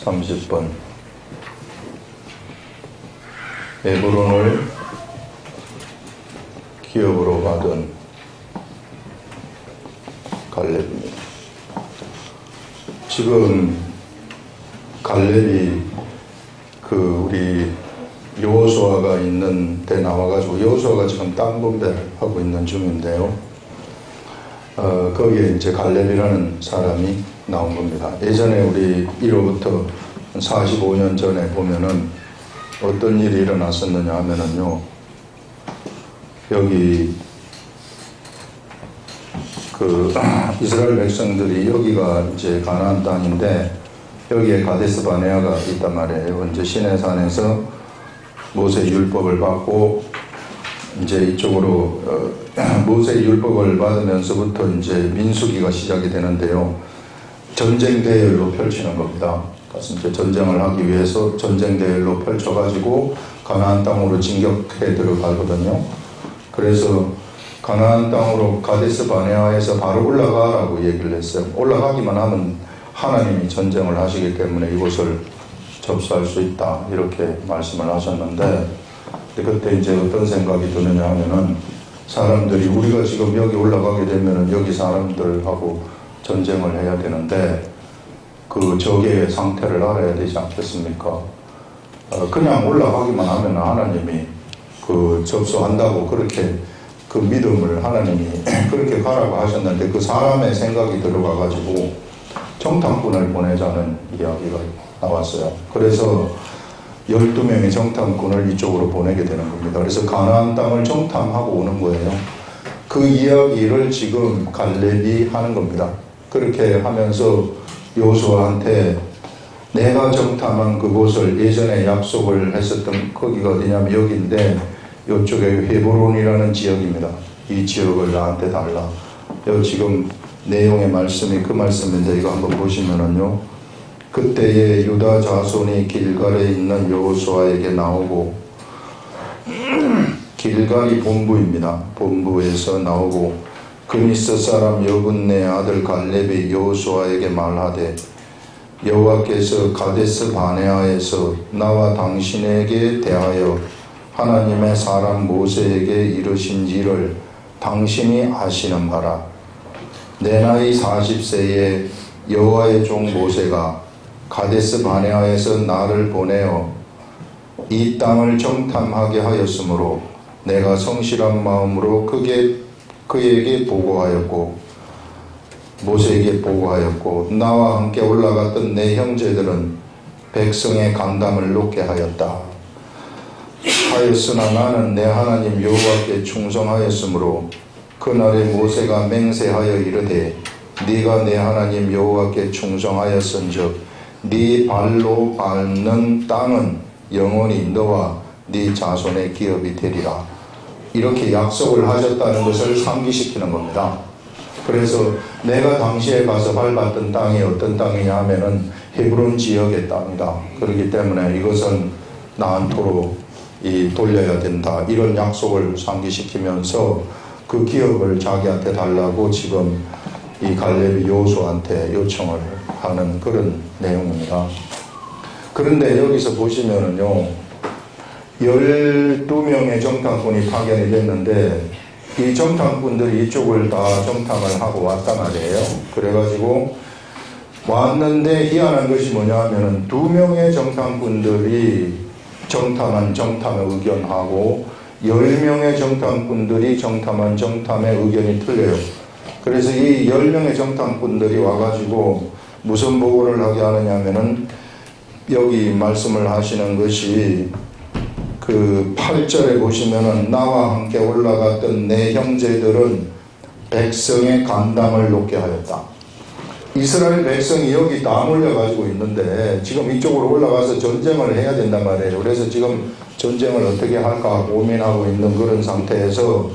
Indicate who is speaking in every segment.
Speaker 1: 30번 에브론을 기업으로 받은 갈렙입니다. 지금 갈렙이 우리 여호수아가 있는 데 나와가지고, 여호수아가 지금 땅 분배를 하고 있는 중인데요. 거기에 이제 갈렙이라는 사람이 나온 겁니다. 예전에 우리 이로부터 45년 전에 보면은 어떤 일이 일어났었느냐 하면은요, 여기 이스라엘 백성들이, 여기가 이제 가나안 땅인데 여기에 가데스 바네아가 있단 말이에요. 이제 시내산에서 모세 율법을 받고 이제 이쪽으로 모세 율법을 받으면서부터 이제 민수기가 시작이 되는데요. 전쟁 대열로 펼치는 겁니다. 그래서 이제 전쟁을 하기 위해서 전쟁 대열로 펼쳐가지고 가나안 땅으로 진격해 들어가거든요. 그래서 가나안 땅으로 가데스 바네아에서 바로 올라가라고 얘기를 했어요. 올라가기만 하면 하나님이 전쟁을 하시기 때문에 이곳을 접수할 수 있다, 이렇게 말씀을 하셨는데, 그때 이제 어떤 생각이 드느냐 하면은, 사람들이 우리가 지금 여기 올라가게 되면은 여기 사람들하고 전쟁을 해야 되는데 그 적의 상태를 알아야 되지 않겠습니까? 그냥 올라가기만 하면 하나님이 접수한다고, 그렇게 그 믿음을 하나님이 그렇게 가라고 하셨는데, 그 사람의 생각이 들어가가지고 정탐꾼을 보내자는 이야기가 나왔어요. 그래서 12명의 정탐꾼을 이쪽으로 보내게 되는 겁니다. 그래서 가나안 땅을 정탐하고 오는 거예요. 그 이야기를 지금 갈렙이 하는 겁니다. 그렇게 하면서 여호수아한테 내가 정탐한 그곳을, 예전에 약속을 했었던 거기가 어디냐면 여기인데, 이쪽에 헤브론이라는 지역입니다. 이 지역을 나한테 달라. 여기 지금 내용의 말씀이 그 말씀인데, 이거 한번 보시면은요, 그때에 유다 자손이 길갈에 있는 여호수아에게 나오고, 길갈이 본부입니다. 본부에서 나오고, 그니스 사람 여분네 아들 갈렙이 여호수아에게 말하되, 여호와께서 가데스 바네아에서 나와 당신에게 대하여 하나님의 사람 모세에게 이르신 일을 당신이 아시는 바라. 내 나이 40세에 여호와의 종 모세가 가데스 바네아에서 나를 보내어 이 땅을 정탐하게 하였으므로 내가 성실한 마음으로 그에게 보고하였고, 모세에게 보고하였고, 나와 함께 올라갔던 내 형제들은 백성의 간담을 높게 하였다. 하였으나 나는 내 하나님 여호와께 충성하였으므로 그날에 모세가 맹세하여 이르되, 네가 내 하나님 여호와께 충성하였은즉 네 발로 밟는 땅은 영원히 너와 네 자손의 기업이 되리라. 이렇게 약속을 하셨다는 것을 상기시키는 겁니다. 그래서 내가 당시에 가서 밟았던 땅이 어떤 땅이냐 하면은 헤브론 지역의 땅이다. 그렇기 때문에 이것은 나한테로 돌려야 된다, 이런 약속을 상기시키면서 그 기업을 자기한테 달라고 지금 이 갈렙이 여호수아한테 요청을 하는 그런 내용입니다. 그런데 여기서 보시면은요, 12명의 정탐꾼이 파견이 됐는데, 이 정탐꾼들이 이쪽을 다 정탐을 하고 왔단 말이에요. 그래가지고 왔는데 희한한 것이 뭐냐 하면은 2명의 정탐꾼들이 정탐한 정탐의 의견하고 10명의 정탐꾼들이 정탐한 정탐의 의견이 틀려요. 그래서 이 10명의 정탐꾼들이 와가지고 무슨 보고를 하게 하느냐 하면은, 여기 말씀을 하시는 것이 8절에 보시면은 나와 함께 올라갔던 내 형제들은 백성의 간담을 높게 하였다. 이스라엘 백성이 여기 다 몰려가지고 있는데 지금 이쪽으로 올라가서 전쟁을 해야 된단 말이에요. 그래서 지금 전쟁을 어떻게 할까 고민하고 있는 그런 상태에서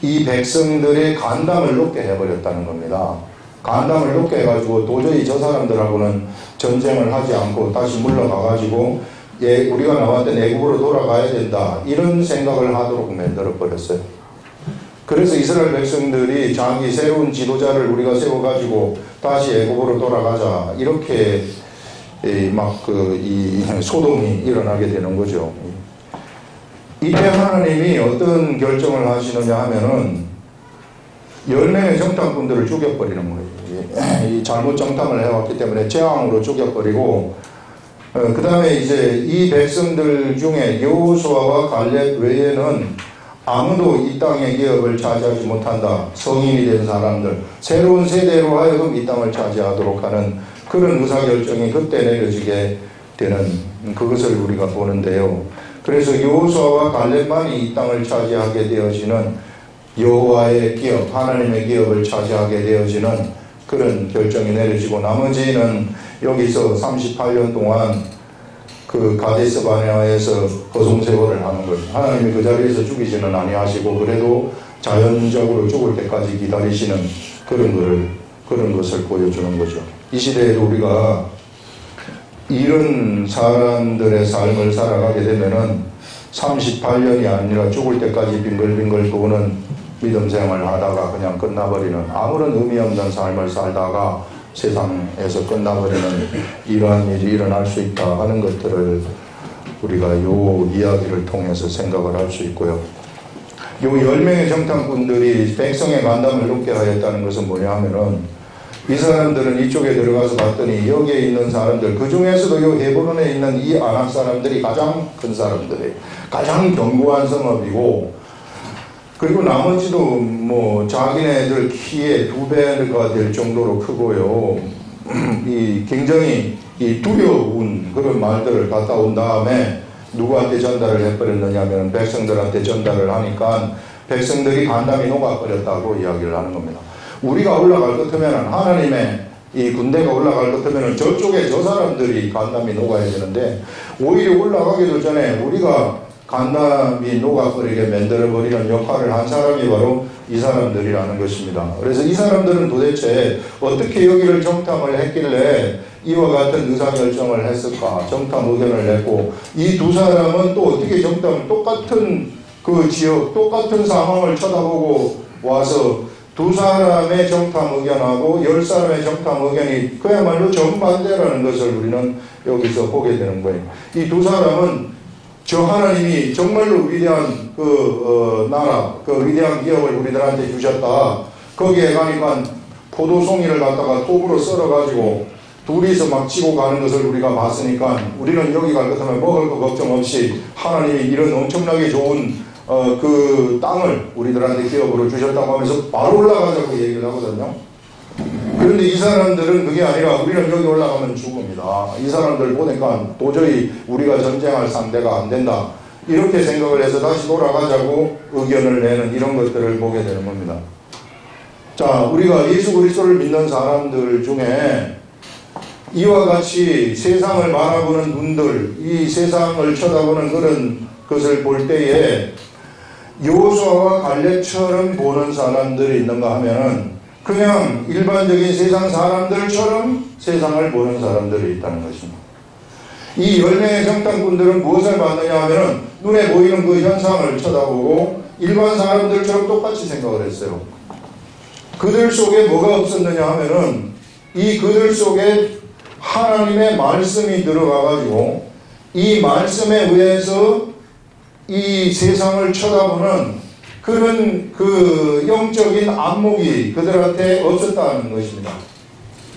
Speaker 1: 이 백성들의 간담을 높게 해버렸다는 겁니다. 간담을 높게 해가지고 도저히 저 사람들하고는 전쟁을 하지 않고 다시 물러가가지고 우리가 나왔던 애굽으로 돌아가야 된다, 이런 생각을 하도록 만들어버렸어요. 그래서 이스라엘 백성들이 자기 새로운 지도자를 우리가 세워가지고 다시 애굽으로 돌아가자, 이렇게 이 소동이 일어나게 되는 거죠. 이때 하나님이 어떤 결정을 하시느냐 하면은 10명의 정탐꾼들을 죽여버리는 거예요. 이 잘못 정탐을 해왔기 때문에 재앙으로 죽여버리고, 그 다음에 이제 이 백성들 중에 여호수아와 갈렙 외에는 아무도 이 땅의 기업을 차지하지 못한다. 성인이 된 사람들, 새로운 세대로 하여금 이 땅을 차지하도록 하는 그런 의사결정이 그때 내려지게 되는 그것을 우리가 보는데요. 그래서 여호수아와 갈렙만이 이 땅을 차지하게 되어지는 여호와의 기업, 하나님의 기업을 차지하게 되어지는 그런 결정이 내려지고, 나머지는 여기서 38년 동안 그 가데스 바네아에서 거송세월을 하는 거예요. 하나님이 그 자리에서 죽이지는 아니하시고 그래도 자연적으로 죽을 때까지 기다리시는 그런 것을 보여주는 거죠. 이 시대에도 우리가 이런 사람들의 삶을 살아가게 되면은 38년이 아니라 죽을 때까지 빙글빙글 도는 믿음 생활을 하다가 그냥 끝나버리는, 아무런 의미 없는 삶을 살다가 세상에서 끝나버리는 이러한 일이 일어날 수 있다 하는 것들을 우리가 요 이야기를 통해서 생각을 할 수 있고요. 요 10명의 정탐꾼들이 백성의 간담을 높게 하였다는 것은 뭐냐 하면은, 이 사람들은 이쪽에 들어가서 봤더니 여기에 있는 사람들, 그 중에서도 요 헤브론에 있는 이 아낙 사람들이 가장 큰 사람들이에요. 가장 견고한 성읍이고, 그리고 나머지도 뭐 자기네들 키의 2배가 될 정도로 크고요. 굉장히 두려운 그런 말들을 갖다 온 다음에 누구한테 전달을 해버렸느냐면 백성들한테 전달을 하니까 백성들이 간담이 녹아버렸다고 이야기를 하는 겁니다. 우리가 올라갈 것 같으면, 하나님의 이 군대가 올라갈 것 같으면 저쪽에 저 사람들이 간담이 녹아야 되는데, 오히려 올라가기도 전에 우리가 간담이 녹아버리게 만들어버리는 역할을 한 사람이 바로 이 사람들이라는 것입니다. 그래서 이 사람들은 도대체 어떻게 여기를 정탐을 했길래 이와 같은 의사결정을 했을까? 정탐 의견을 냈고, 이 두 사람은 또 어떻게 똑같은 그 지역, 똑같은 상황을 쳐다보고 와서 두 사람의 정탐 의견하고 10사람의 정탐 의견이 그야말로 정반대라는 것을 우리는 여기서 보게 되는 거예요. 이 두 사람은 저 하나님이 정말로 위대한 나라, 위대한 기업을 우리들한테 주셨다. 거기에 가니까 포도송이를 갖다가 톱으로 썰어가지고 둘이서 막 치고 가는 것을 우리가 봤으니까 우리는 여기 갈 것 같으면 먹을 거 걱정 없이 하나님이 이런 엄청나게 좋은 그 땅을 우리들한테 기업으로 주셨다고 하면서 바로 올라가자고 얘기를 하거든요. 그런데 이 사람들은 그게 아니라 우리는 여기 올라가면 죽습니다. 이 사람들 보니까 도저히 우리가 전쟁할 상대가 안 된다. 이렇게 생각을 해서 다시 돌아가자고 의견을 내는 이런 것들을 보게 되는 겁니다. 자, 우리가 예수 그리스도를 믿는 사람들 중에 이와 같이 세상을 바라보는 눈들, 이 세상을 쳐다보는 그런 것을 볼 때에 여호수아와 갈렙처럼 보는 사람들이 있는가 하면은 그냥 일반적인 세상 사람들처럼 세상을 보는 사람들이 있다는 것입니다. 이 10명의 정탐꾼들은 무엇을 봤느냐 하면은 눈에 보이는 그 현상을 쳐다보고 일반 사람들처럼 똑같이 생각을 했어요. 그들 속에 뭐가 없었느냐 하면은 이 그들 속에 하나님의 말씀이 들어가가지고 이 말씀에 의해서 이 세상을 쳐다보는 그런 그 영적인 안목이 그들한테 없었다는 것입니다.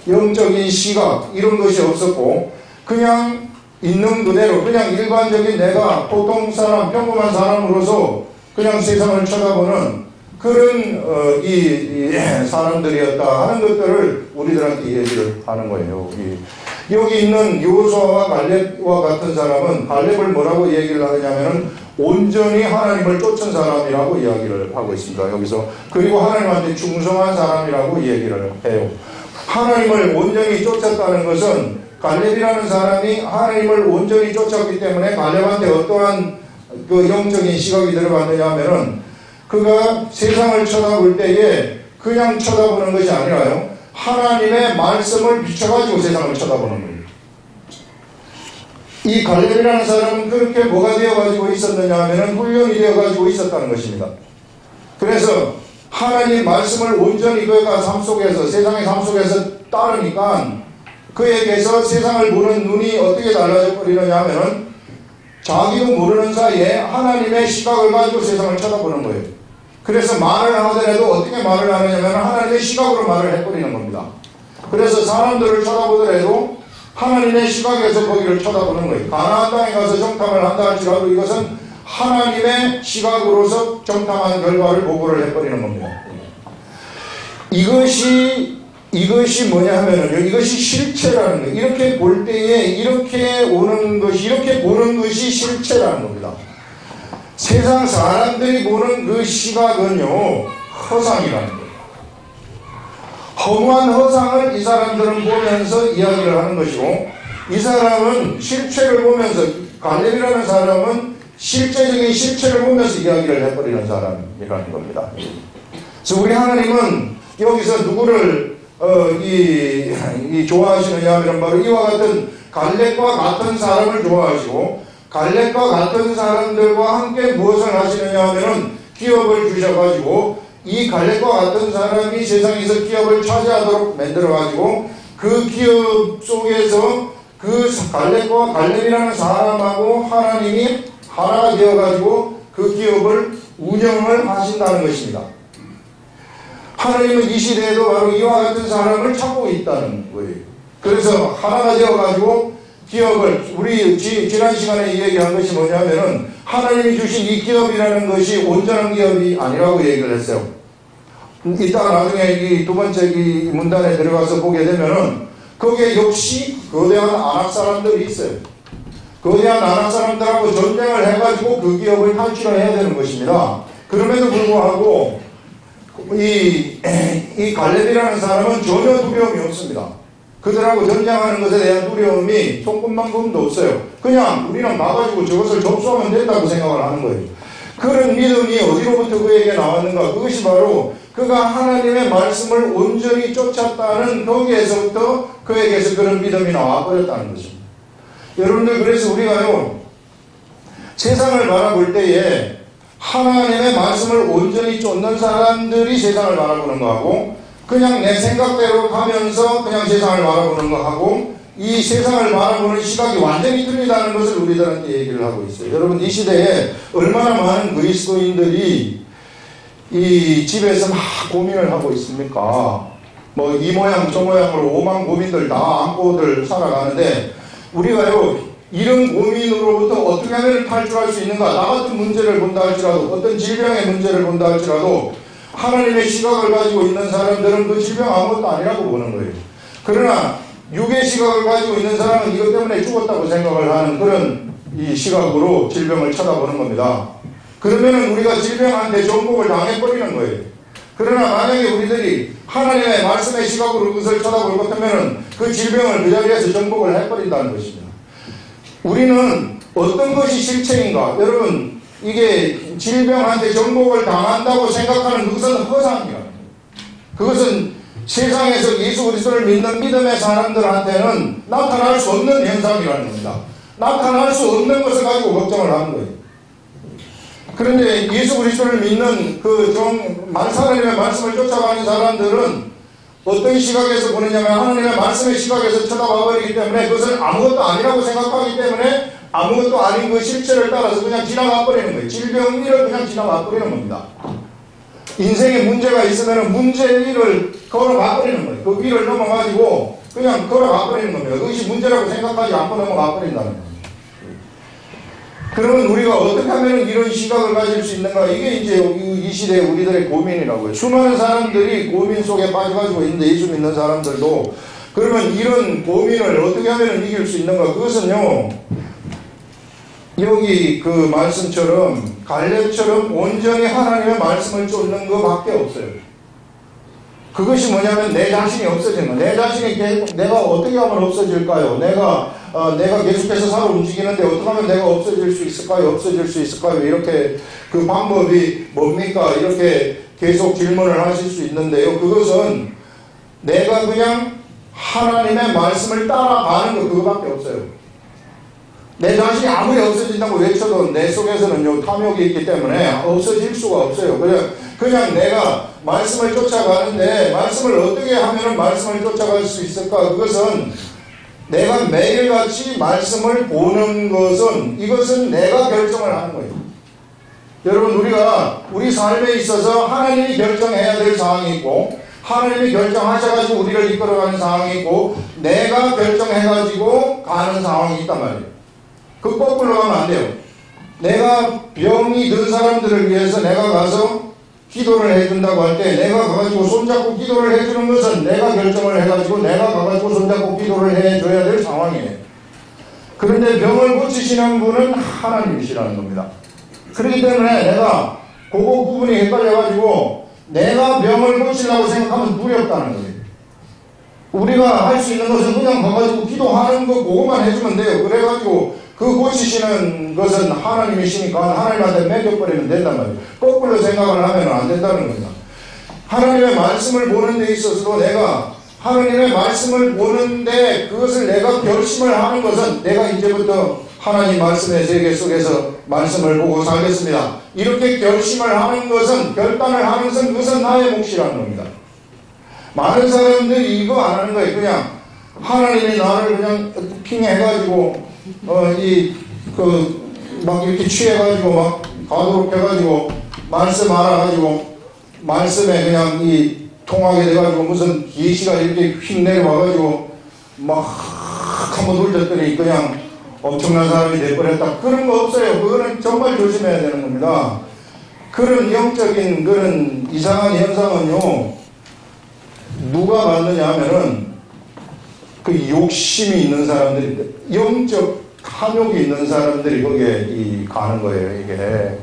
Speaker 1: 영적인 시각 이런 것이 없었고 그냥 있는 그대로 그냥 일반적인 내가 보통 사람 평범한 사람으로서 그냥 세상을 쳐다보는 그런 이 사람들이었다 하는 것들을 우리들한테 얘기를 하는 거예요. 여기 있는 여호수아와 갈렙과 같은 사람은 갈렙을 뭐라고 얘기를 하느냐면은 온전히 하나님을 쫓은 사람이라고 이야기를 하고 있습니다. 여기서 그리고 하나님한테 충성한 사람이라고 얘기를 해요. 하나님을 온전히 쫓았다는 것은 갈렙이라는 사람이 하나님을 온전히 쫓았기 때문에 갈렙한테 어떠한 그 영적인 시각이 들어갔느냐 하면은 그가 세상을 쳐다볼 때에 그냥 쳐다보는 것이 아니라요. 하나님의 말씀을 비춰가지고 세상을 쳐다보는 거예요. 이 갈렙이라는 사람은 그렇게 뭐가 되어가지고 있었느냐 하면은 훈련이 되어가지고 있었다는 것입니다. 그래서 하나님 말씀을 온전히 그가 삶 속에서 세상의 삶 속에서 따르니까 그에게서 세상을 보는 눈이 어떻게 달라져 버리느냐 하면은 자기도 모르는 사이에 하나님의 시각을 가지고 세상을 쳐다보는 거예요. 그래서 말을 하더라도 어떻게 말을 하느냐면 하나님의 시각으로 말을 해버리는 겁니다. 그래서 사람들을 쳐다보더라도 하나님의 시각에서 거기를 쳐다보는 거예요. 가나안 땅에 가서 정탐을 한다 할지라도 이것은 하나님의 시각으로서 정탐한 결과를 보고를 해버리는 겁니다. 이것이 뭐냐 하면은요, 이것이 실체라는 거예요. 이렇게 볼 때에 이렇게 오는 것이, 이렇게 보는 것이 실체라는 겁니다. 세상 사람들이 보는 그 시각은요, 허상이라는 거예요. 허무한 허상을 이 사람들은 보면서 이야기를 하는 것이고, 이 사람은 실체를 보면서, 갈렙이라는 사람은 실제적인 실체를 보면서 이야기를 해버리는 사람이라는 겁니다. 그래서 우리 하나님은 여기서 누구를 좋아하시느냐 하면 바로 이와 같은 갈렙과 같은 사람을 좋아하시고, 갈렙과 같은 사람들과 함께 무엇을 하시느냐 하면은 기업을 주셔가지고 이 갈렙과 같은 사람이 세상에서 기업을 차지하도록 만들어가지고 그 기업 속에서 그 갈렙이라는 사람하고 하나님이 하나가 되어가지고 그 기업을 운영을 하신다는 것입니다. 하나님은 이 시대에도 바로 이와 같은 사람을 찾고 있다는 거예요. 그래서 하나가 되어가지고 기업을, 우리 지난 시간에 얘기한 것이 뭐냐면은 하나님이 주신 이 기업이라는 것이 온전한 기업이 아니라고 얘기를 했어요. 이따가 나중에 이 두 번째 이 문단에 들어가서 보게 되면은 거기에 역시 거대한 아낙 사람들이 있어요. 거대한 아낙 사람들하고 전쟁을 해가지고 그 기업을 탈취를 해야 되는 것입니다. 그럼에도 불구하고 이 갈렙이라는 사람은 전혀 두려움이 없습니다. 그들하고 전쟁하는 것에 대한 두려움이 손끝만큼도 없어요. 그냥 우리는 가가지고 저것을 접수하면 된다고 생각을 하는 거예요. 그런 믿음이 어디로부터 그에게 나왔는가? 그것이 바로 그가 하나님의 말씀을 온전히 쫓았다는 거기에서부터 그에게서 그런 믿음이 나와버렸다는 것입니다. 여러분들, 그래서 우리가요, 세상을 바라볼 때에 하나님의 말씀을 온전히 쫓는 사람들이 세상을 바라보는 거하고, 그냥 내 생각대로 가면서 그냥 세상을 바라보는 거하고, 이 세상을 바라보는 시각이 완전히 틀리다는 것을 우리들한테 얘기를 하고 있어요. 여러분, 이 시대에 얼마나 많은 그리스도인들이 이 집에서 막 고민을 하고 있습니까? 뭐 이 모양 저 모양으로 오만 고민들 다 안고들 살아가는데, 우리가요, 이런 고민으로부터 어떻게 하면 탈출할 수 있는가? 나 같은 문제를 본다 할지라도, 어떤 질병의 문제를 본다 할지라도 하나님의 시각을 가지고 있는 사람들은 그 질병 아무것도 아니라고 보는 거예요. 그러나 육의 시각을 가지고 있는 사람은 이것 때문에 죽었다고 생각을 하는 그런 이 시각으로 질병을 쳐다보는 겁니다. 그러면은 우리가 질병한테 정복을 당해버리는 거예요. 그러나 만약에 우리들이 하나님의 말씀의 시각으로 그것을 쳐다볼 것 같으면은 그 질병을 그 자리에서 정복을 해버린다는 것입니다. 우리는 어떤 것이 실체인가? 여러분, 이게 질병한테 정복을 당한다고 생각하는 그것은 허상이야. 그것은 세상에서 예수 그리스도를 믿는 믿음의 사람들한테는 나타날 수 없는 현상이라는 겁니다. 나타날 수 없는 것을 가지고 걱정을 하는 거예요. 그런데 예수 그리스도를 믿는 하나님의 말씀을 쫓아가는 사람들은 어떤 시각에서 보느냐면 하나님의 말씀의 시각에서 쳐다봐 버리기 때문에 그것을 아무것도 아니라고 생각하기 때문에 아무것도 아닌 그 실체를 따라서 그냥 지나가 버리는 거예요. 질병 위를 그냥 지나가 버리는 겁니다. 인생에 문제가 있으면 문제 위를 걸어가 버리는 거예요. 그 위를 넘어가지고 그냥 걸어가 버리는 겁니다. 그것이 문제라고 생각하지 않고 넘어가 버린다는 거예요. 그러면 우리가 어떻게 하면 이런 시각을 가질 수 있는가? 이게 이제 이 시대의 우리들의 고민이라고요. 수많은 사람들이 고민 속에 빠져가지고 있는데, 예수 믿는 사람들도. 그러면 이런 고민을 어떻게 하면 이길 수 있는가? 그것은요, 여기 그 말씀처럼 갈렙처럼 온전히 하나님의 말씀을 쫓는 것밖에 없어요. 그것이 뭐냐면 내 자신이 없어지는 거예요. 내 자신이 내가 어떻게 하면 없어질까요? 내가 계속해서 살아 움직이는데 어떻게 하면 내가 없어질 수 있을까요? 없어질 수 있을까요? 이렇게 그 방법이 뭡니까? 이렇게 계속 질문을 하실 수 있는데요. 그것은 내가 그냥 하나님의 말씀을 따라가는 것, 그거밖에 없어요. 내 자신이 아무리 없어진다고 외쳐도 내 속에서는 탐욕이 있기 때문에 없어질 수가 없어요. 그냥 내가 말씀을 쫓아가는데, 말씀을 어떻게 하면 말씀을 쫓아갈 수 있을까? 그것은 내가 매일같이 말씀을 보는 것은 이것은 내가 결정을 하는 거예요. 여러분 우리 삶에 있어서 하나님이 결정해야 될 상황이 있고 하나님이 결정하셔가지고 우리를 이끌어가는 상황이 있고 내가 결정해가지고 가는 상황이 있단 말이에요. 그 거꾸로 가면 안 돼요. 내가 병이 든 사람들을 위해서 내가 가서 기도를 해준다고 할 때 내가 가가지고 손잡고 기도를 해주는 것은 내가 결정을 해가지고 내가 가가지고 손잡고 기도를 해줘야 될 상황이에요. 그런데 병을 고치시는 분은 하나님이시라는 겁니다. 그렇기 때문에 내가 그거 부분이 헷갈려가지고 내가 병을 고치려고 생각하면 두렵다는 거예요. 우리가 할 수 있는 것은 그냥 가가지고 기도하는 거 그것만 해주면 돼요. 그래가지고 그 고치시는 것은 하나님이시니까 하나님한테 맡겨버리면 된단 말이에요. 거꾸로 생각을 하면 안 된다는 겁니다. 하나님의 말씀을 보는 데 있어서도 내가 하나님의 말씀을 보는데 그것을 내가 결심을 하는 것은 내가 이제부터 하나님 말씀의 세계 속에서 말씀을 보고 살겠습니다. 이렇게 결심을 하는 것은 결단을 하는 것은 그것은 나의 몫이라는 겁니다. 많은 사람들이 이거 안 하는 거예요. 그냥 하나님이 나를 그냥 핑해가지고 막 이렇게 취해가지고 막 가도록 해가지고 말씀 알아가지고 말씀에 그냥 통하게 돼가지고 무슨 계시가 이렇게 휙 내려와가지고 막 한번 돌렸더니 그냥 엄청난 사람이 돼버렸다. 그런 거 없어요. 그거는 정말 조심해야 되는 겁니다. 그런 영적인 그런 이상한 현상은요, 누가 만드냐 하면은 그 욕심이 있는 사람들이, 영적 탐욕이 있는 사람들이 거기에 가는 거예요. 이게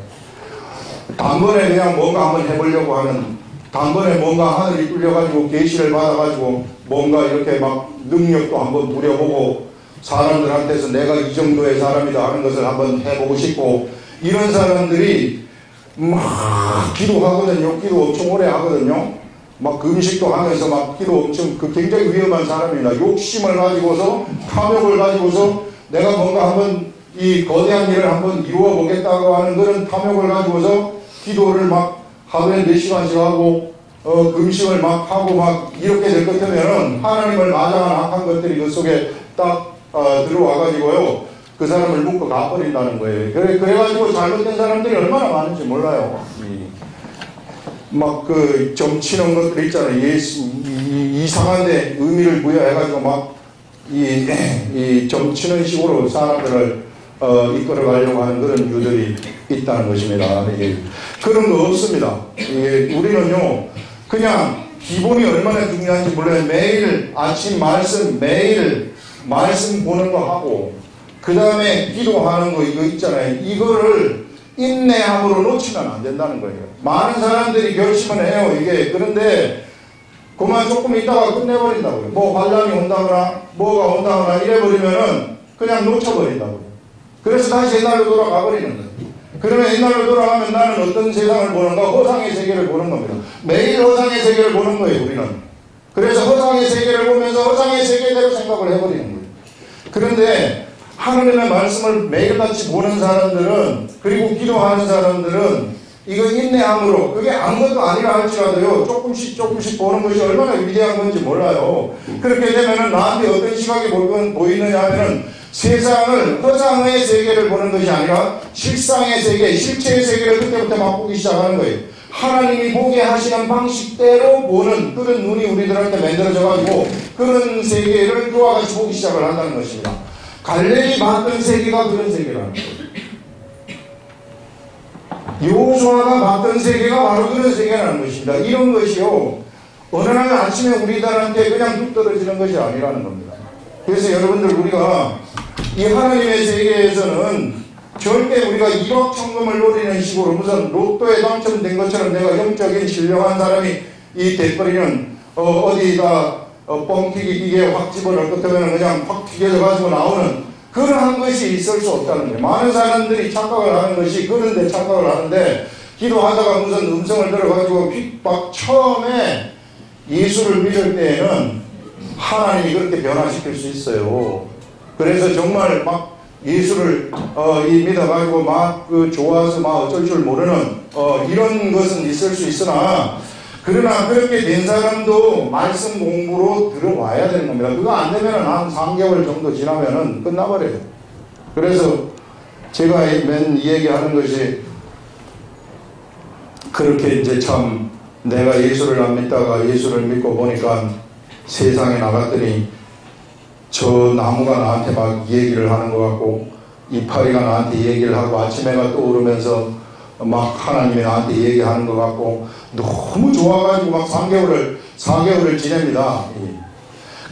Speaker 1: 단번에 그냥 뭔가 한번 해보려고 하는, 단번에 뭔가 하늘이 뚫려가지고 계시를 받아가지고 뭔가 이렇게 막 능력도 한번 부려보고 사람들한테서 내가 이 정도의 사람이다 하는 것을 한번 해보고 싶고, 이런 사람들이 막 기도하거든요. 기도 엄청 오래 하거든요. 막 금식도 하면서 막 기도 엄청, 굉장히 위험한 사람입니다. 욕심을 가지고서, 탐욕을 가지고서 내가 뭔가 한번 이 거대한 일을 한번 이루어 보겠다고 하는 그런 탐욕을 가지고서 기도를 막 하루에 몇 시간씩 하고 금식을 막 하고 막 이렇게 될 것 같으면은 하나님을 마다한 악한 것들이 그 속에 딱 들어와가지고요, 그 사람을 묶어 가버린다는 거예요. 그래가지고 잘못된 사람들이 얼마나 많은지 몰라요. 막 그 점치는 것들 있잖아요. 이상한데 의미를 부여해가지고 막 이 점치는 식으로 사람들을 이끌어 가려고 하는 그런 유들이 있다는 것입니다. 그런 거 없습니다. 우리는요, 그냥 기본이 얼마나 중요한지 몰라요. 매일 아침 말씀, 매일 말씀 보는 거 하고, 그 다음에 기도하는 거 이거 있잖아요. 이거를 인내함으로 놓치면 안 된다는 거예요. 많은 사람들이 결심을 해요. 그런데 그만 조금 있다가 끝내버린다고요. 뭐 관람이 온다거나 뭐가 온다거나 이래버리면은 그냥 놓쳐버린다고요. 그래서 다시 옛날로 돌아가 버리는 거예요. 그러면 옛날로 돌아가면 나는 어떤 세상을 보는가? 허상의 세계를 보는 겁니다. 매일 허상의 세계를 보는 거예요, 우리는. 그래서 허상의 세계를 보면서 허상의 세계대로 생각을 해버리는 거예요. 그런데 하나님의 말씀을 매일같이 보는 사람들은, 그리고 기도하는 사람들은 이거 인내함으로, 그게 아무것도 아니라 할지라도요, 조금씩 보는 것이 얼마나 위대한 건지 몰라요. 그렇게 되면은 나한테 어떤 시각이 보이느냐 하면은 세상을, 허상의 세계를 보는 것이 아니라 실상의 세계, 실체의 세계를 그때부터 맛보기 시작하는 거예요. 하나님이 보게 하시는 방식대로 보는 그런 눈이 우리들한테 만들어져가지고 그런 세계를 그와 같이 보기 시작을 한다는 것입니다. 갈렙이 봤던 세계가 그런 세계라는 거예요. 여호수아가 봤던 세계가 바로 그런 세계라는 것입니다. 이런 것이요, 어느 날 아침에 우리들한테 그냥 뚝 떨어지는 것이 아니라는 겁니다. 그래서 여러분들, 우리가 이 하나님의 세계에서는 절대 우리가 1억 천금을 노리는 식으로 무슨 로또에 당첨된 것처럼 내가 영적인 신령한 사람이 돼버리는 어디다 뻥튀기 기계에 확 집어넣을 것 같으면 그냥 확 튀겨져 가지고 나오는 그러한 것이 있을 수 없다는 거예요. 많은 사람들이 착각을 하는 것이 그런데 착각을 하는데, 기도하다가 무슨 음성을 들어가지고 막 처음에 예수를 믿을 때에는 하나님이 그렇게 변화시킬 수 있어요. 그래서 정말 막 예수를 믿어가지고 막 좋아서 막 어쩔 줄 모르는 이런 것은 있을 수 있으나, 그러나 그렇게 된 사람도 말씀 공부로 들어와야 되는 겁니다. 그거 안 되면 한 3개월 정도 지나면은 끝나버려요. 그래서 제가 맨 얘기하는 것이 그렇게 이제 참 내가 예수를 안 믿다가 예수를 믿고 보니까 세상에 나갔더니 저 나무가 나한테 막 얘기를 하는 것 같고 이파리가 나한테 얘기를 하고 아침해가 떠오르면서 막 하나님이 나한테 얘기하는 것 같고 너무 좋아가지고 막 4개월을 지냅니다.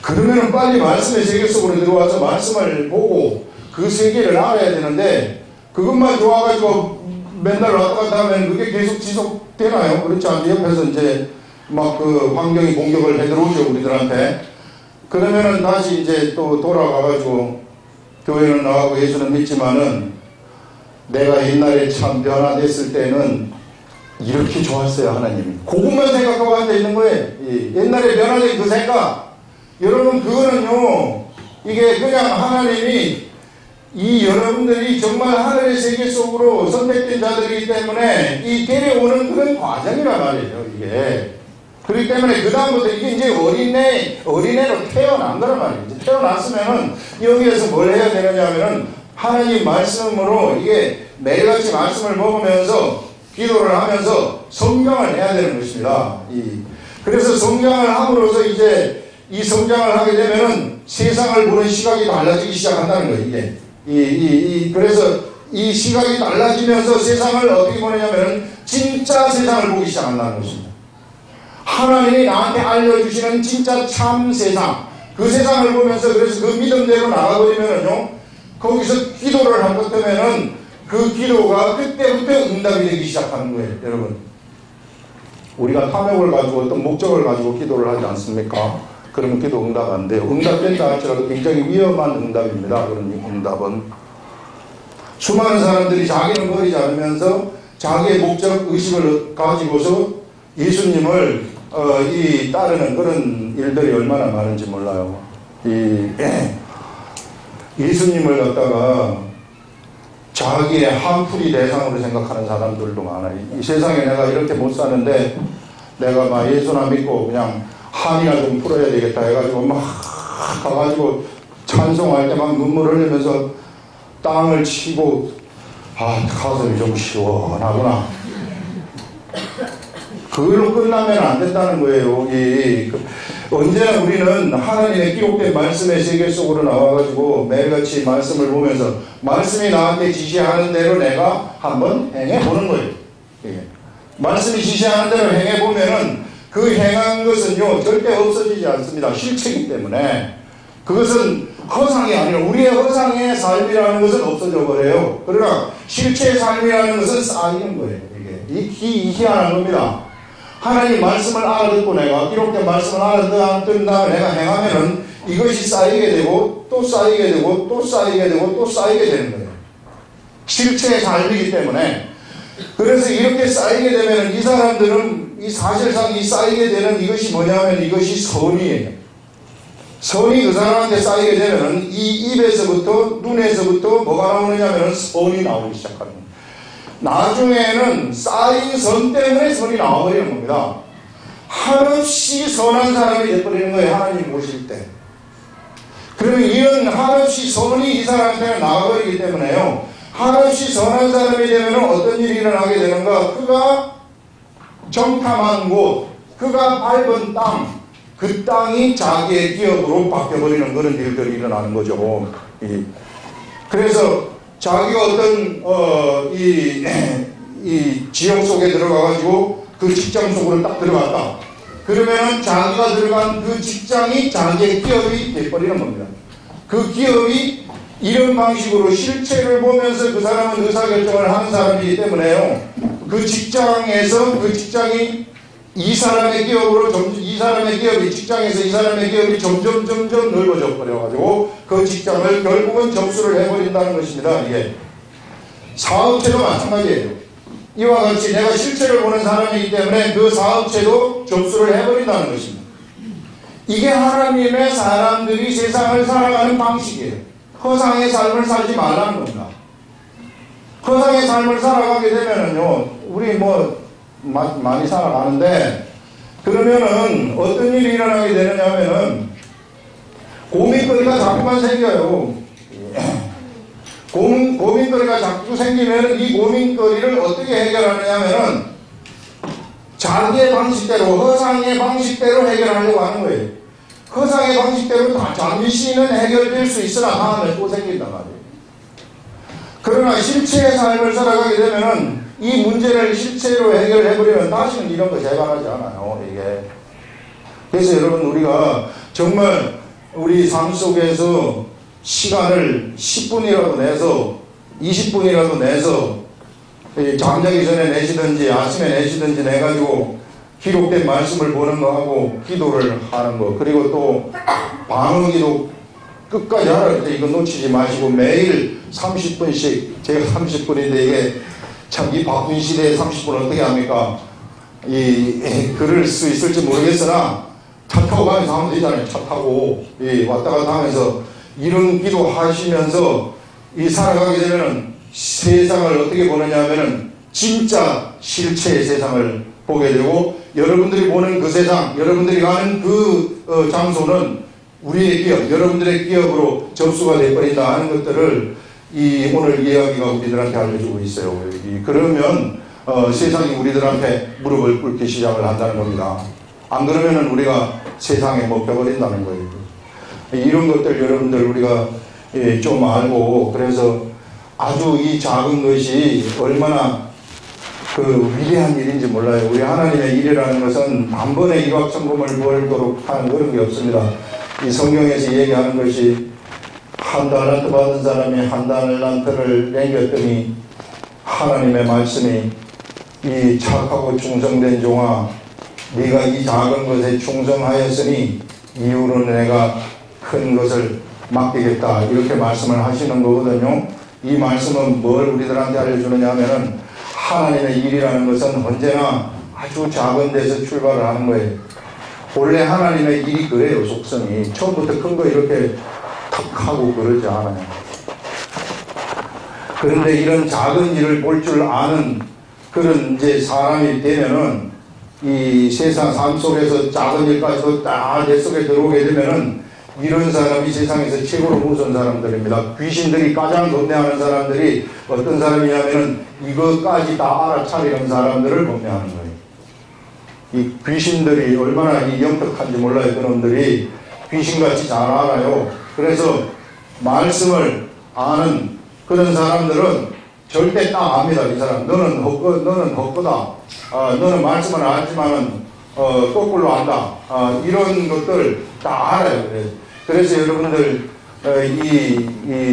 Speaker 1: 그러면은 빨리 말씀의 세계 속으로 들어와서 말씀을 보고 그 세계를 알아야 되는데 그것만 좋아가지고 맨날 왔다 갔다 하면 그게 계속 지속되나요? 그렇지 않죠. 옆에서 이제 막 그 환경이 공격을 해 들어오죠, 우리들한테. 그러면은 다시 이제 또 돌아가가지고 교회는 나가고 예수는 믿지만은 내가 옛날에 참 변화됐을 때는 이렇게 좋았어요, 하나님이. 그것만 생각하고 앉아있는 거예요. 옛날에 변화된 그 생각. 여러분, 그거는요, 이게 그냥 하나님이 이 여러분들이 정말 하늘의 세계 속으로 선택된 자들이기 때문에 이 데려오는 그런 과정이란 말이에요, 이게. 그렇기 때문에 그다음부터 이게 이제 어린애로 태어난 거란 말이에요. 이제 태어났으면은 여기에서 뭘 해야 되느냐면은 하나님 말씀으로 이게 매일같이 말씀을 먹으면서 기도를 하면서 성장을 해야 되는 것입니다. 그래서 성장을 함으로써 이제 이 성장을 하게 되면은 세상을 보는 시각이 달라지기 시작한다는 거예요, 이게. 그래서 이 시각이 달라지면서 세상을 어떻게 보느냐면 진짜 세상을 보기 시작한다는 것입니다. 하나님이 나한테 알려주시는 진짜 참 세상, 그 세상을 보면서 그래서 그 믿음대로 나가버리면은요, 거기서 기도를 한 것 때문에는 그 기도가 그때부터 응답이 되기 시작하는 거예요, 여러분. 우리가 탐욕을 가지고 어떤 목적을 가지고 기도를 하지 않습니까? 그러면 기도 응답 안 돼요. 응답된다 할지라도 굉장히 위험한 응답입니다. 그런 응답은. 수많은 사람들이 자기는 버리지 않으면서 자기의 목적 의식을 가지고서 예수님을 따르는 그런 일들이 얼마나 많은지 몰라요. 예수님을 갖다가 자기의 한풀이 대상으로 생각하는 사람들도 많아요. 이 세상에 내가 이렇게 못 사는데 내가 막 예수나 믿고 그냥 한이나 좀 풀어야 되겠다 해가지고 막 가가지고 찬송할 때 막 눈물 흘리면서 땅을 치고 가슴이 좀 시원하구나. 그걸로 끝나면 안 된다는 거예요. 언제나 우리는 하나님의 기록된 말씀의 세계 속으로 나와가지고 매일같이 말씀을 보면서 말씀이 나한테 지시하는 대로 내가 한번 행해보는 거예요. 말씀이 지시하는 대로 행해보면은 그 행한 것은요 절대 없어지지 않습니다. 실체이기 때문에. 그것은 허상이 아니라 우리의 허상의 삶이라는 것은 없어져 버려요. 그러나 실체의 삶이라는 것은 쌓이는 거예요. 이게 희한한 겁니다. 하나님 말씀을 알아듣고 내가 기록된 말씀을 알아듣는 다음에 내가 행하면은 이것이 쌓이게 되고 또 쌓이게 되고 또 쌓이게 되고 또 쌓이게 되는 거예요. 실체의 삶이기 때문에. 그래서 이렇게 쌓이게 되면은 이 사람들은 이 사실상 이 쌓이게 되는 이것이 뭐냐면 이것이 선이에요. 선이 그 사람한테 쌓이게 되면은 이 입에서부터 눈에서부터 뭐가 나오느냐면은 선이 나오기 시작하는 거예요. 나중에는 쌓인 선 때문에 선이 나와버리는 겁니다. 한없이 선한 사람이 되어버리는 거예요. 하나님 보실 때. 그러면 이런 한없이 선이 이 사람한테 나와버리기 때문에요. 한없이 선한 사람이 되면 어떤 일이 일어나게 되는가? 그가 정탐한 곳, 그가 밟은 땅, 그 땅이 자기의 기업으로 바뀌어버리는 그런 일들이 일어나는 거죠. 그래서 자기가 어떤 이 지역 속에 들어가가지고 그 직장 속으로 딱 들어갔다. 그러면은 자기가 들어간 그 직장이 자기의 기업이 돼버리는 겁니다. 그 기업이 이런 방식으로 실체를 보면서 그 사람은 의사결정을 하는 사람이기 때문에요. 그 직장에서 그 직장이 이 사람의 기업으로 이 사람의 기업이 직장에서 이 사람의 기업이 점점 넓어져 버려가지고 그 직장을 결국은 접수를 해버린다는 것입니다. 이게 사업체도 마찬가지예요. 이와 같이 내가 실체를 보는 사람이기 때문에 그 사업체도 접수를 해버린다는 것입니다. 이게 하나님의 사람들이 세상을 살아가는 방식이에요. 허상의 삶을 살지 말라는 겁니다. 허상의 삶을 살아가게 되면은요, 우리 많이 살아가는데 그러면은 어떤 일이 일어나게 되느냐 하면은 고민거리가 자꾸만 생겨요. 고민거리가 자꾸 생기면 이 고민거리를 어떻게 해결하느냐 하면은 자기의 방식대로, 허상의 방식대로 해결하려고 하는 거예요. 허상의 방식대로 다 잠시는 해결될 수 있으나 다음에 또 생긴단 말이에요. 그러나 실체의 삶을 살아가게 되면은 이 문제를 실체로 해결해버리면 다시는 이런 거 재발하지 않아요, 이게. 그래서 여러분, 우리가 정말 우리 삶 속에서 시간을 10분이라도 내서 20분이라도 내서 잠자기 전에 내시든지 아침에 내시든지 내가지고 기록된 말씀을 보는 거하고 기도를 하는 거, 그리고 또 방언기도 끝까지 하라 때 이거 놓치지 마시고 매일 30분씩, 제가 30분인데 이게 참 이 바쁜 시대에 30분 어떻게 합니까? 글을 수 있을지 모르겠으나 차 타고 가면서 하면 되잖아요. 차 타고 왔다 갔다 하면서 이런 기도 하시면서 살아가게 되면은 세상을 어떻게 보느냐 하면은 진짜 실체의 세상을 보게 되고, 여러분들이 보는 그 세상, 여러분들이 가는 그 장소는 우리의 기업, 여러분들의 기업으로 접수가 되어버린다 하는 것들을 오늘 이야기가 우리들한테 알려주고 있어요. 그러면 세상이 우리들한테 무릎을 꿇기 시작을 한다는 겁니다. 안 그러면은 우리가 세상에 먹혀버린다는 거예요. 이런 것들 여러분들 우리가 좀 알고, 그래서 아주 이 작은 것이 얼마나 위대한 일인지 몰라요. 우리 하나님의 일이라는 것은 단번에 일확천금을 벌도록 하는 그런 게 없습니다. 이 성경에서 얘기하는 것이 한 달란트 받은 사람이 한 달란트를 남겼더니 하나님의 말씀이 이 착하고 충성된 종아, 네가 이 작은 것에 충성하였으니 이후로는 내가 큰 것을 맡기겠다, 이렇게 말씀을 하시는 거거든요. 이 말씀은 뭘 우리들한테 알려주느냐 하면은 하나님의 일이라는 것은 언제나 아주 작은 데서 출발을 하는 거예요. 원래 하나님의 일이 그래요. 속성이 처음부터 큰 거 이렇게 탁 하고 그러지 않아요. 그런데 이런 작은 일을 볼 줄 아는 그런 사람이 되면은 이 세상 삶 속에서 작은 일까지도 다 내 속에 들어오게 되면은 이런 사람이 세상에서 최고로 무서운 사람들입니다. 귀신들이 가장 겁내하는 사람들이 어떤 사람이냐면은 이것까지 다 알아차리는 사람들을 겁내하는 거예요. 이 귀신들이 얼마나 영특한지 몰라요. 그놈들이 귀신같이 잘 알아요. 그래서 말씀을 아는 그런 사람들은 절대 딱 압니다. 이 사람 너는 헛거다. 너는 말씀을 알지만은 거꾸로 안다. 이런 것들 다 알아요. 그래서 여러분들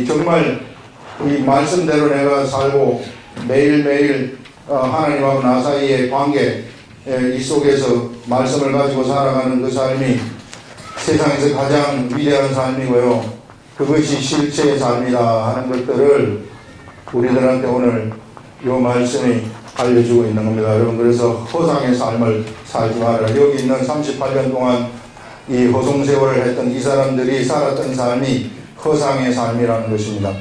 Speaker 1: 정말 이 말씀대로 내가 살고 매일매일 하나님하고 나 사이의 관계 이 속에서 말씀을 가지고 살아가는 그 삶이 세상에서 가장 위대한 삶이고요. 그것이 실체의 삶이다 하는 것들을 우리들한테 오늘 이 말씀이 알려주고 있는 겁니다. 여러분, 그래서 허상의 삶을 살지 말아라. 여기 있는 38년 동안 이 허송세월을 했던 이 사람들이 살았던 삶이 허상의 삶이라는 것입니다.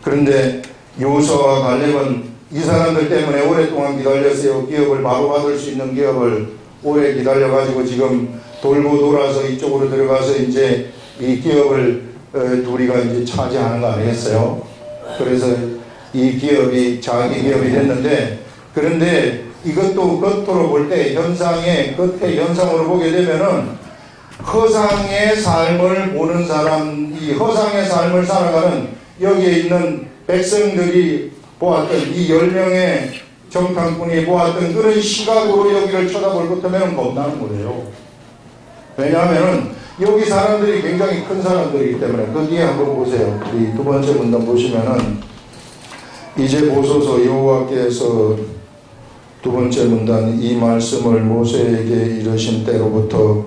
Speaker 1: 그런데 요수아와 갈렙은 이 사람들 때문에 오랫동안 기다렸어요. 기업을 바로 받을 수 있는 기업을 오래 기다려가지고 지금 돌고 돌아서 이쪽으로 들어가서 이제 이 기업을 둘이가 이제 차지하는 거 아니겠어요? 그래서 이 기업이 자기 기업이 됐는데, 그런데 이것도 겉으로 볼 때 현상의 겉의 현상으로 보게 되면은 허상의 삶을 보는 사람, 이 허상의 삶을 살아가는 여기에 있는 백성들이 보았던 이 10명의 정탐꾼이 보았던 그런 시각으로 여기를 쳐다볼 것 같으면 겁나는 거예요. 왜냐하면 여기 사람들이 굉장히 큰 사람들이기 때문에. 거기에 한번 보세요. 우리 두 번째 문단 보시면은 이제 보소서 여호와께서 두 번째 문단 이 말씀을 모세에게 이르신 때로부터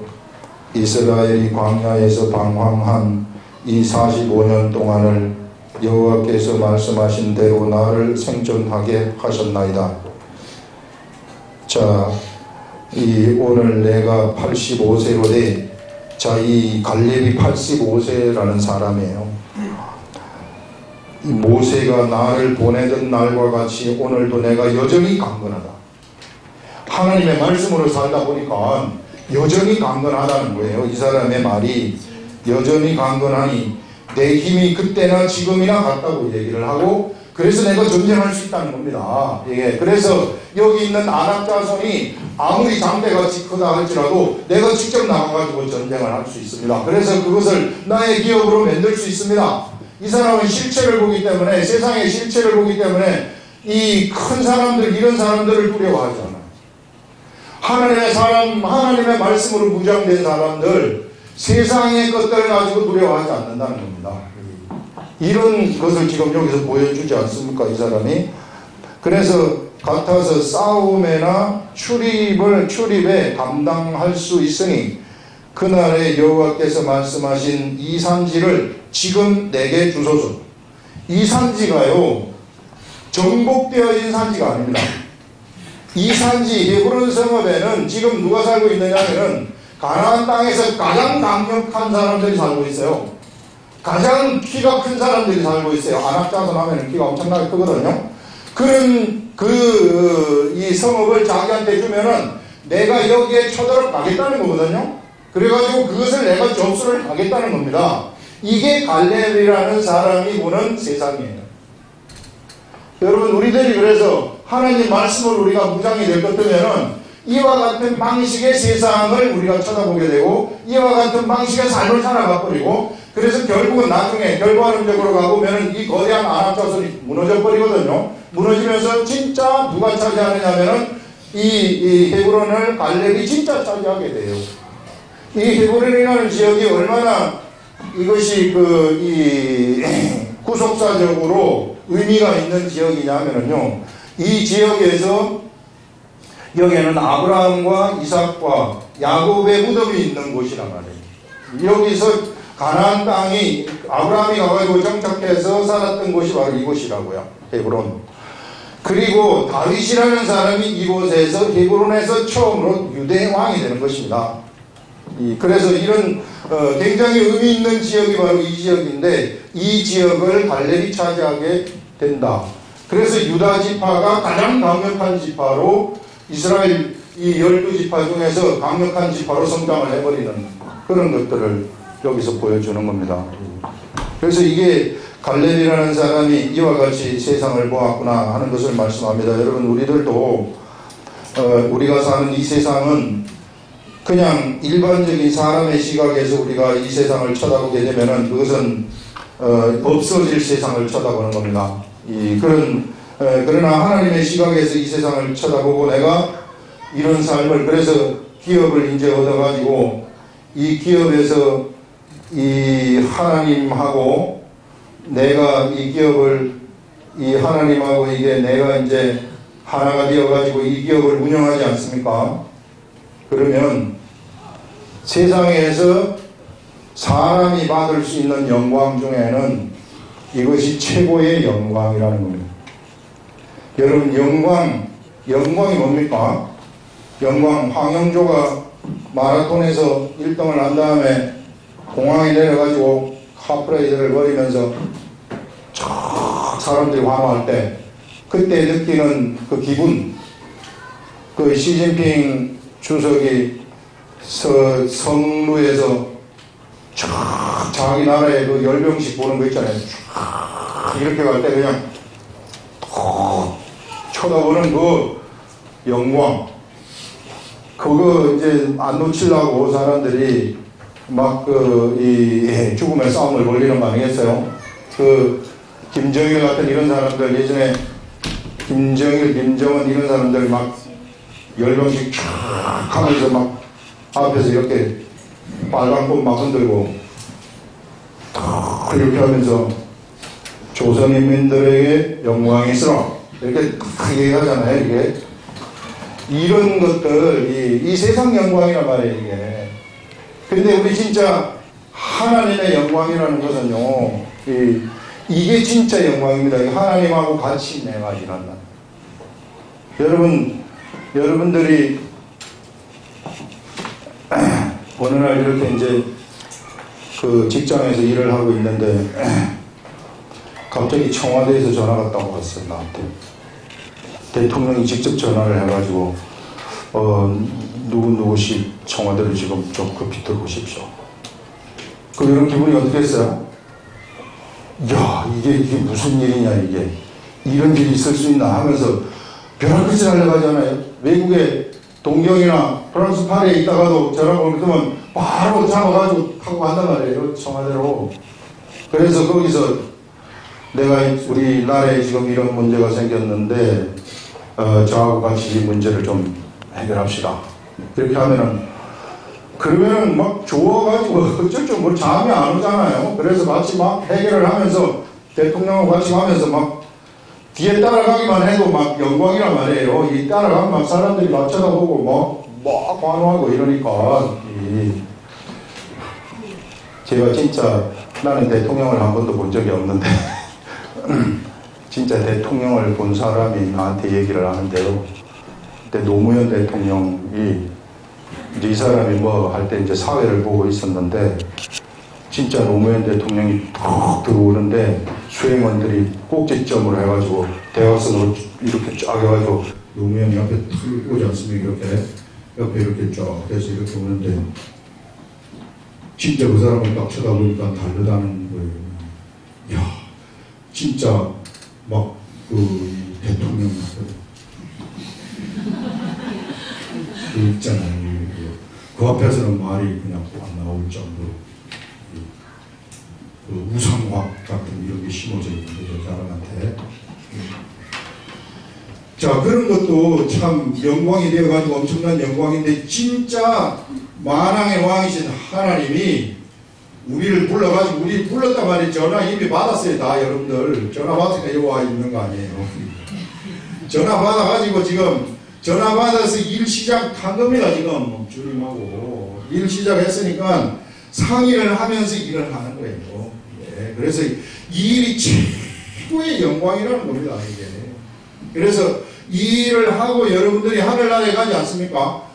Speaker 1: 이스라엘이 광야에서 방황한 이 45년 동안을 여호와께서 말씀하신 대로 나를 생존하게 하셨나이다. 자, 오늘 내가 85세로 돼. 자, 이 갈렙이 85세라는 사람이에요. 이 모세가 나를 보내던 날과 같이 오늘도 내가 여전히 강건하다. 하나님의 말씀으로 살다 보니까 여전히 강건하다는 거예요. 이 사람의 말이 여전히 강건하니 내 힘이 그때나 지금이나 같다고 얘기를 하고, 그래서 내가 전쟁할 수 있다는 겁니다. 예, 그래서 여기 있는 아낙 자손이 아무리 장대같이 크다 할지라도 내가 직접 나가가지고 전쟁을 할 수 있습니다. 그래서 그것을 나의 기업으로 만들 수 있습니다. 이 사람은 실체를 보기 때문에, 세상의 실체를 보기 때문에 이 큰 사람들, 이런 사람들을 두려워하지 않아요. 하나님의 사람, 하나님의 말씀으로 무장된 사람들, 세상의 것들을 가지고 두려워하지 않는다는 겁니다. 이런 것을 지금 여기서 보여주지 않습니까, 이 사람이? 그래서 같아서 싸움에나 출입에 감당할 수 있으니 그날에 여호와께서 말씀하신 이 산지를 지금 내게 주소서. 이 산지가요, 정복되어진 산지가 아닙니다. 이 산지, 헤브론 성읍에는 지금 누가 살고 있느냐면은 가나안 땅에서 가장 강력한 사람들이 살고 있어요. 가장 키가 큰 사람들이 살고 있어요. 아낙 자손 하면 키가 엄청나게 크거든요. 그런 이 성읍을 자기한테 주면은 내가 여기에 쳐들어 가겠다는 거거든요. 그래가지고 그것을 내가 접수를 하겠다는 겁니다. 이게 갈렙이라는 사람이 보는 세상이에요. 여러분, 우리들이 그래서 하나님 말씀으로 우리가 무장이 될 것 같으면은 이와 같은 방식의 세상을 우리가 쳐다보게 되고, 이와 같은 방식의 삶을 살아가 버리고, 그래서 결국은 나중에 결과론적으로 가보면은 이 거대한 아낙 자손이 무너져 버리거든요. 무너지면서 진짜 누가 차지하느냐면은 이 헤브론을 갈렙이 진짜 차지하게 돼요. 이 헤브론이라는 지역이 얼마나 이것이 구속사적으로 의미가 있는 지역이냐면은요, 이 지역에서 여기에는 아브라함과 이삭과 야곱의 무덤이 있는 곳이란 말이에요. 여기서 가나안 땅이 아브라함이 가가지고 정착해서 살았던 곳이 바로 이곳이라고요. 헤브론. 그리고 다윗이라는 사람이 이곳에서 헤브론에서 처음으로 유대 왕이 되는 것입니다. 그래서 이런 굉장히 의미 있는 지역이 바로 이 지역인데, 이 지역을 갈렙이 차지하게 된다. 그래서 유다 지파가 가장 강력한 지파로, 이스라엘 이 12지파 중에서 강력한 지파로 성장을 해버리는 그런 것들을 여기서 보여주는 겁니다. 그래서 이게 갈렙이라는 사람이 이와 같이 세상을 보았구나 하는 것을 말씀합니다. 여러분, 우리들도 우리가 사는 이 세상은 그냥 일반적인 사람의 시각에서 우리가 이 세상을 쳐다보게 되면은 그것은 없어질 세상을 쳐다보는 겁니다. 그러나 하나님의 시각에서 이 세상을 쳐다보고 내가 이런 삶을, 그래서 기업을 이제 얻어가지고 이 기업에서 이 하나님하고 내가 이 기업을, 이 하나님하고 이게 내가 이제 하나가 되어가지고 이 기업을 운영하지 않습니까? 그러면 세상에서 사람이 받을 수 있는 영광 중에는 이것이 최고의 영광이라는 겁니다. 여러분, 영광이 뭡니까? 영광, 황영조가 마라톤에서 1등을 한 다음에 공항에 내려가지고 카프레이드를 벌이면서 사람들이 환호할 때 그때 느끼는 그 기분, 그 시진핑 주석이 성루에서 자기 나라의 그 열병식 보는 거 있잖아요. 이렇게 갈 때 그냥 쳐다보는 그 영광, 그거 이제 안 놓치려고 사람들이 막 죽음의 싸움을 벌리는 거 아니겠어요? 김정일 같은 이런 사람들, 예전에 김정일, 김정은 이런 사람들 막 열병식 쫙 하면서 막 앞에서 이렇게 빨간 꽃 막 흔들고 이렇게 하면서 조선인민들에게 영광이 있으라 이렇게 딱 얘기하잖아요. 이게 이런 것들, 이 세상 영광이란 말이에요. 이게. 근데 우리 진짜 하나님의 영광이라는 것은요, 이게 진짜 영광입니다. 하나님하고 같이 내가 일한다. 여러분들이 어느 날 이렇게 이제 그 직장에서 일을 하고 있는데 갑자기 청와대에서 전화가 딱 왔어요. 나한테. 대통령이 직접 전화를 해가지고 누구누구씩 청와대를 지금 좀 급히 들어오십시오. 그럼 이런 기분이 어떻게 했어요? 야, 이게 무슨 일이냐, 이게. 이런 일이 있을 수 있나 하면서 벼랑 끝이 날려가잖아요. 외국에 동경이나 프랑스 파리에 있다가도 저라고 그러면 바로 잡아가지고 타고 간단 말이에요. 청와대로. 그래서 거기서 내가 우리나라에 지금 이런 문제가 생겼는데 저하고 같이 이 문제를 좀 해결합시다. 이렇게 하면은 그러면은 막 좋아가지고 어쩔 줄 뭐 잠이 안 오잖아요. 그래서 마치 막 해결을 하면서 대통령하고 같이 하면서 막 뒤에 따라가기만 해도 막 영광이란 말이에요. 이 따라가면 막 사람들이 막 쳐다보고 막 환호하고 이러니까 제가 진짜 나는 대통령을 한 번도 본 적이 없는데 진짜 대통령을 본 사람이 나한테 얘기를 하는데요. 그때 노무현 대통령이 이제 이 사람이 뭐 할 때 이제 사회를 보고 있었는데 진짜 노무현 대통령이 툭 들어오는데 수행원들이 꼭지점으로 해가지고 대각선으로 이렇게 쫙 해가지고 노무현이 옆에 툭 오지 않습니까? 이렇게 옆에 이렇게 쫙 해서 이렇게 오는데 진짜 그 사람을 딱 쳐다보니까 다르다는 거예요. 야, 진짜 막 그 대통령 그 있잖아요. 그 앞에서는 말이 그냥 안 나올 정도로 그 우상화 같은 이런 게 심어져 있는데 저 사람한테. 자, 그런 것도 참 영광이 되어가지고 엄청난 영광인데 진짜 만왕의 왕이신 하나님이 우리를 불러가지고 우리 불렀단 말이에요. 전화 이미 받았어요. 다 여러분들 전화 받으니까 여기 와 있는 거 아니에요. 전화 받아가지고 지금 전화 받아서 일 시작한 겁니다. 지금 주님하고 일 시작했으니까 상의를 하면서 일을 하는 거예요. 예, 그래서 이 일이 최고의 영광이라는 겁니다. 이게. 그래서 이 일을 하고 여러분들이 하늘나라에 가지 않습니까?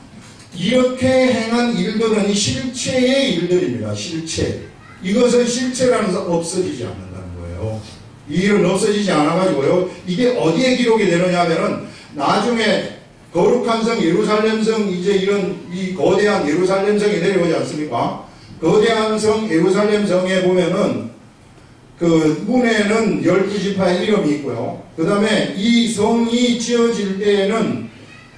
Speaker 1: 이렇게 행한 일들은 실체의 일들입니다. 실체. 이것은 실체라는 것은 없어지지 않는다는 거예요. 이 일은 없어지지 않아가지고요. 이게 어디에 기록이 되느냐 하면은 나중에 거룩한 성 예루살렘성 이제 이런 이 거대한 예루살렘성이 내려오지 않습니까? 거대한 성 예루살렘성에 보면은 그 문에는 12지파의 이름이 있고요. 그 다음에 이 성이 지어질 때에는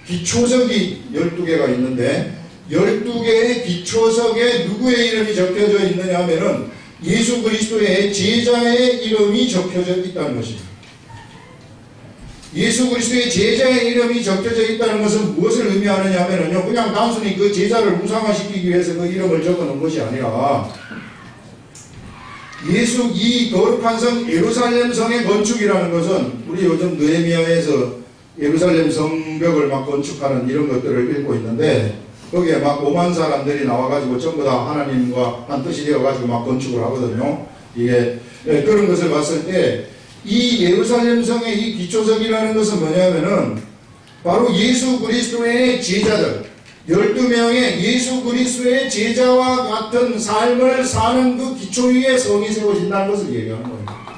Speaker 1: 기초석이 12개가 있는데 12개의 기초석에 누구의 이름이 적혀져 있느냐 하면은 예수 그리스도의 제자의 이름이 적혀져 있다는 것입니다. 예수 그리스도의 제자의 이름이 적혀져 있다는 것은 무엇을 의미하느냐 하면요, 그냥 단순히 그 제자를 우상화시키기 위해서 그 이름을 적어 놓은 것이 아니라 예수 이 거룩한 성 예루살렘 성의 건축이라는 것은 우리 요즘 느헤미야에서 예루살렘 성벽을 막 건축하는 이런 것들을 읽고 있는데 거기에 막 5만 사람들이 나와가지고 전부 다 하나님과 한 뜻이 되어가지고 막 건축을 하거든요. 이게 그런 것을 봤을 때 이 예루살렘 성의 이 기초석이라는 것은 뭐냐면은 바로 예수 그리스도의 제자들 12명의 예수 그리스도의 제자와 같은 삶을 사는 그 기초 위에 성이 세워진다는 것을 얘기하는 거예요.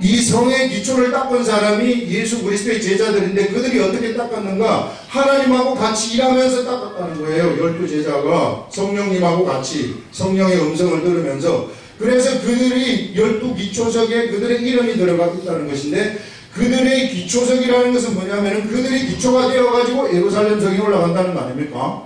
Speaker 1: 이 성의 기초를 닦은 사람이 예수 그리스도의 제자들인데 그들이 어떻게 닦았는가? 하나님하고 같이 일하면서 닦았다는 거예요. 12제자가 성령님하고 같이 성령의 음성을 들으면서 그래서 그들이 12기초석에 그들의 이름이 들어가 있다는 것인데 그들의 기초석이라는 것은 뭐냐면 그들이 기초가 되어가지고 예루살렘 성에 올라간다는 거 아닙니까?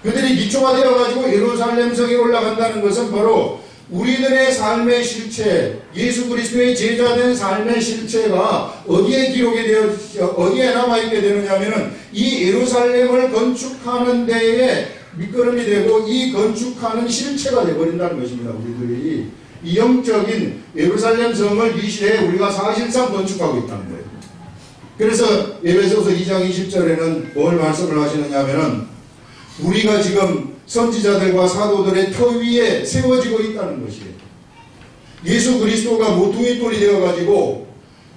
Speaker 1: 그들이 기초가 되어가지고 예루살렘 성에 올라간다는 것은 바로 우리들의 삶의 실체, 예수 그리스도의 제자된 삶의 실체가 어디에 기록이 되어, 어디에 남아있게 되느냐면은 이 예루살렘을 건축하는 데에 밑거름이 되고 이 건축하는 실체가 되어버린다는 것입니다. 우리들이 이 영적인 예루살렘 성을 이 시대에 우리가 사실상 건축하고 있다는 거예요. 그래서 에베소서 2장 20절에는 뭘 말씀을 하시느냐 하면은 우리가 지금 선지자들과 사도들의 터 위에 세워지고 있다는 것이에요. 예수 그리스도가 모퉁이 돌이 되어가지고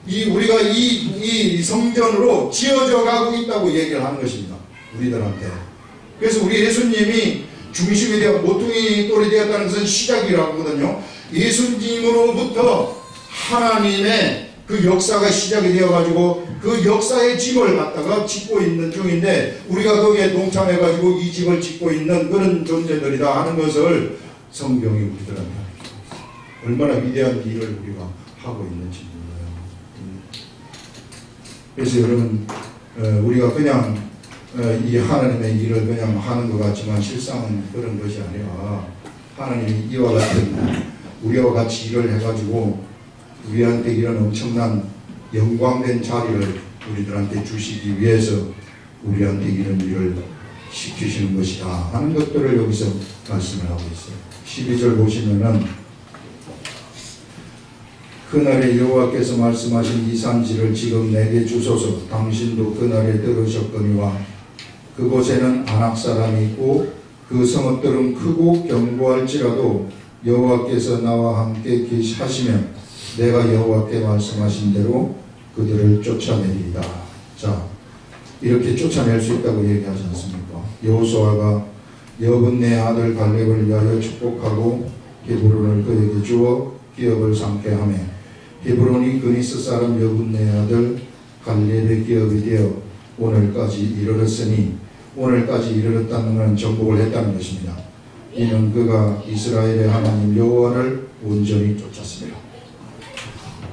Speaker 1: 우리가 이 성전으로 지어져 가고 있다고 얘기를 하는 것입니다. 우리들한테. 그래서 우리 예수님이 중심이 되어 모퉁이 돌이 되었다는 것은 시작이라고 하거든요. 예수님으로부터 하나님의
Speaker 2: 그 역사가 시작이 되어가지고 그 역사의 집을 갖다가 짓고 있는 중인데 우리가 거기에 동참해가지고 이 집을 짓고 있는 그런 존재들이다 하는 것을 성경이 우리들한테 얼마나 위대한 일을 우리가 하고 있는지 몰라요. 그래서 여러분 우리가 그냥 이 하나님의 일을 그냥 하는 것 같지만 실상은 그런 것이 아니라 하나님이 이와 같은 우리와 같이 일을 해가지고 우리한테 이런 엄청난 영광된 자리를 우리들한테 주시기 위해서 우리한테 이런 일을 시키시는 것이다 하는 것들을 여기서 말씀을 하고 있어요. 12절 보시면은 그날에 여호와께서 말씀하신 이 산지를 지금 내게 주소서. 당신도 그날에 들으셨거니와 그곳에는 아낙 사람이 있고 그 성읍들은 크고 견고할지라도 여호와께서 나와 함께 하시면 내가 여호와께 말씀하신 대로 그들을 쫓아내리이다. 자, 이렇게 쫓아낼 수 있다고 얘기하지 않습니까? 여호수아가 여분네 아들 갈렙을 위하여 축복하고 헤브론을 그에게 주어 기업을 삼게 하며 헤브론이 그니스 사람 여분네 아들 갈렙의 기업이 되어 오늘까지 이르렀으니 오늘까지 이르렀다는 것은 정복을 했다는 것입니다. 이는 그가 이스라엘의 하나님 여호와를 온전히 쫓았습니다.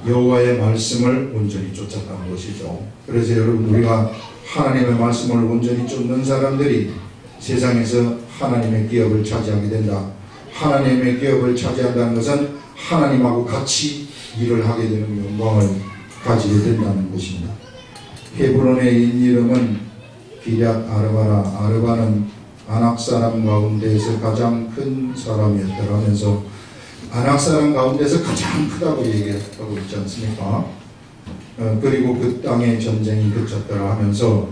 Speaker 2: 여호와의 말씀을 온전히 쫓았다는 것이죠. 그래서 여러분 우리가 하나님의 말씀을 온전히 쫓는 사람들이 세상에서 하나님의 기업을 차지하게 된다. 하나님의 기업을 차지한다는 것은 하나님하고 같이 일을 하게 되는 영광을 가지게 된다는 것입니다. 헤브론의 이름은 기럇 아르바라. 아르바는 아낙 사람 가운데에서 가장 큰 사람이었더라 하면서 아낙 사람 가운데서 가장 크다고 얘기하고 있지 않습니까? 그리고 그 땅에 전쟁이 그쳤더라 하면서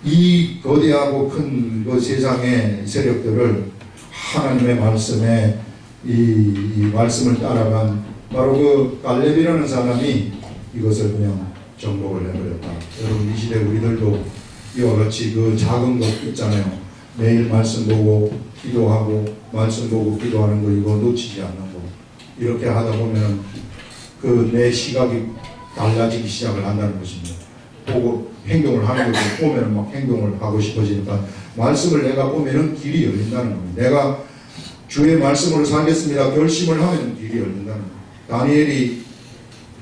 Speaker 2: 이 거대하고 큰 그 세상의 세력들을 하나님의 말씀에 이 말씀을 따라간 바로 그 갈렙이라는 사람이 이것을 그냥 정복을 해버렸다. 여러분 이 시대 우리들도 이와 같이 그 작은 것 있잖아요. 매일 말씀 보고 기도하고 말씀 보고 기도하는 거 이거 놓치지 않는 거. 이렇게 하다 보면 그 내 시각이 달라지기 시작을 한다는 것입니다. 보고 행동을 하는 것을 보면 막 행동을 하고 싶어지니까 말씀을 내가 보면은 길이 열린다는 겁니다. 내가 주의 말씀으로 살겠습니다. 결심을 하면 길이 열린다는 겁니다. 다니엘이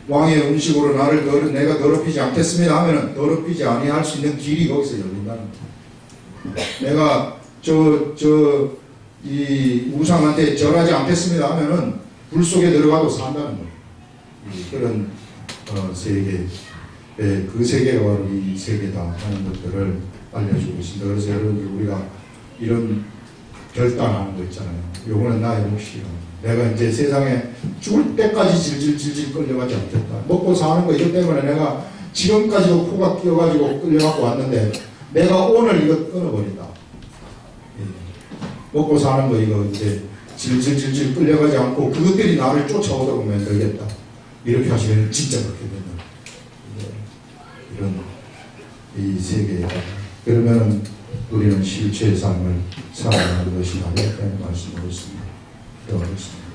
Speaker 2: 왕의 음식으로 나를 내가 더럽히지 않겠습니다 하면은 더럽히지 아니할 수 있는 길이 거기서 열린다는 겁니다. 내가 이 우상한테 절하지 않겠습니다 하면은 불 속에 들어가도 산다는 거예요. 그런 세계, 그 세계가 바로 이 세계다 하는 것들을 알려주고 있습니다. 그래서 여러분들 우리가 이런 결단하는 거 있잖아요. 요거는 나의 몫이요. 내가 이제 세상에 죽을 때까지 질질 끌려가지 않겠다. 먹고 사는 거 이것 때문에 내가 지금까지도 코가 끼어가지고 끌려갖고 왔는데 내가 오늘 이거 끊어버린다. 먹고 사는 거 이거 이제 질질 끌려가지 않고 그것들이 나를 쫓아오도록 만들겠다. 이렇게 하시면 진짜 그렇게 된다. 이런 이 세계에 그러면 우리는 실체의 삶을 살아가는 것이다. 이렇게 말씀드렸습니다. 기도하겠습니다.